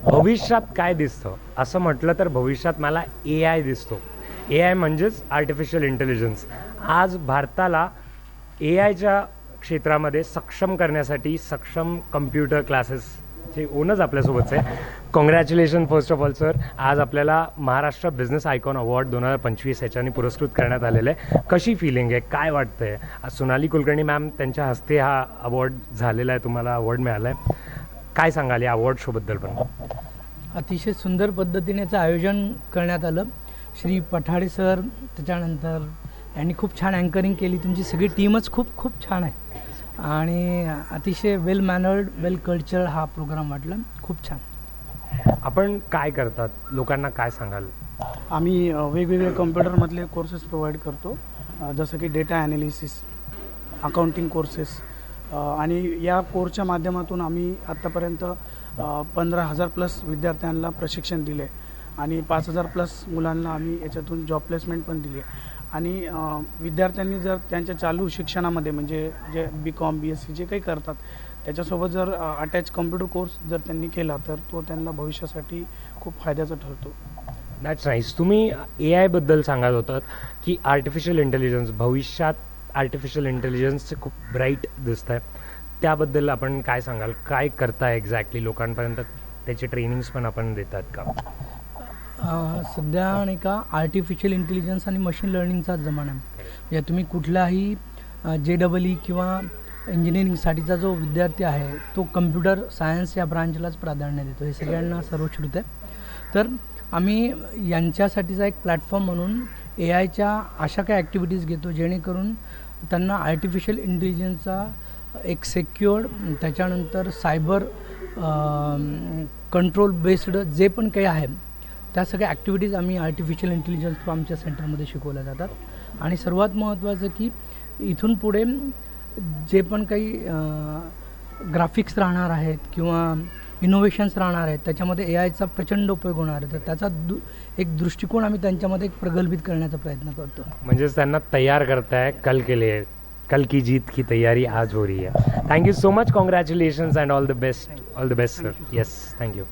भविष्यात काय दिसतं असं म्हटलं तर भविष्यात मला AI दिसतो. AI म्हणजेच आर्टिफिशियल इंटेलिजन्स. आज भारताला AIच्या क्षेत्रामध्ये सक्षम करण्यासाठी सक्षम कम्प्युटर क्लासेसचे ओनर्स आपल्यासोबतच आहे. Congratulation first of all sir. आज आपल्याला महाराष्ट्र बिझनेस आयकॉन अवॉर्ड 2025 याच्याने पुरस्कृत करण्यात आलेलं आहे. कशी फिलिंग आहे, काय वाटतंय? आज सोनाली कुलकर्णी मॅम त्यांच्या हस्ते हा अवॉर्ड झालेला आहे, तुम्हाला अवॉर्ड मिळाला आहे. काय सांगाल या अवॉर्ड शोबद्दल? पण अतिशय सुंदर पद्धतीनेचं आयोजन करण्यात आलं. श्री पठाडे सर, त्याच्यानंतर यांनी खूप छान अँकरिंग केली. तुमची सगळी टीमच खूप खूप छान आहे आणि अतिशय वेल मॅनर्ड, वेल कल्चर्ड हा प्रोग्राम वाटला. खूप छान. आपण काय करतात, लोकांना काय सांगाल? आम्ही वेगवेगळे कम्प्युटरमधले कोर्सेस प्रोव्हाइड करतो, जसं की डेटा ॲनालिसिस, अकाउंटिंग कोर्सेस, आणि या कोर्सच्या माध्यमातून आम्ही आत्तापर्यंत 15,000 प्लस विद्यार्थ्यांना प्रशिक्षण दिले आणि 5,000 प्लस मुलांना आम्ही याच्यातून जॉब प्लेसमेंट पण दिली आहे. आणि विद्यार्थ्यांनी जर त्यांच्या चालू शिक्षणामध्ये म्हणजे जे BCom BSc जे काही करतात त्याच्यासोबत जर अटॅच कम्प्युटर कोर्स जर त्यांनी केला तर तो त्यांना भविष्यासाठी खूप फायद्याचा ठरतो. That's nice. तुम्ही AI बद्दल सांगत होतात की आर्टिफिशियल इंटेलिजन्स, भविष्यात आर्टिफिशियल इंटेलिजन्सचे खूप ब्राईट दिसत आहे. त्याबद्दल आपण काय सांगाल? काय करताय एक्झॅक्टली? लोकांपर्यंत त्याचे ट्रेनिंग्स पण आपण देतात का? सध्या नाही का आर्टिफिशियल इंटेलिजन्स आणि मशीन लर्निंगचाच जमाना आहे. म्हणजे तुम्ही कुठलाही JEE किंवा इंजिनिअरिंगसाठीचा जो विद्यार्थी आहे तो कम्प्युटर सायन्स या ब्रांचलाच प्राधान्य देतो, हे सगळ्यांना सर्वश्रुत आहे. तर आम्ही यांच्यासाठीचा एक प्लॅटफॉर्म म्हणून AIच्या अशा काही ॲक्टिव्हिटीज घेतो जेणेकरून त्यांना आर्टिफिशियल इंटेलिजन्सचा एक सेक्युअर्ड, त्याच्यानंतर सायबर कंट्रोल बेस्ड जे पण काही आहे त्या सगळ्या ॲक्टिव्हिटीज आम्ही आर्टिफिशियल इंटेलिजन्स थ्रू आमच्या सेंटरमध्ये शिकवल्या जातात. आणि सर्वात महत्त्वाचं की इथून पुढे जे पण काही ग्राफिक्स राहणार आहेत किंवा इनोव्हेशन्स राहणार आहेत त्याच्यामध्ये AIचा प्रचंड उपयोग होणार आहे. तर त्याचा एक दृष्टिकोन आम्ही त्यांच्यामध्ये एक प्रगल्भित करण्याचा प्रयत्न करतो. म्हणजेच त्यांना तयार करताय कल के लिए. कल की जीत की तैयारी आज हो रही है. Thank you so much. Congratulations and all the best. All the best sir. Yes, thank you.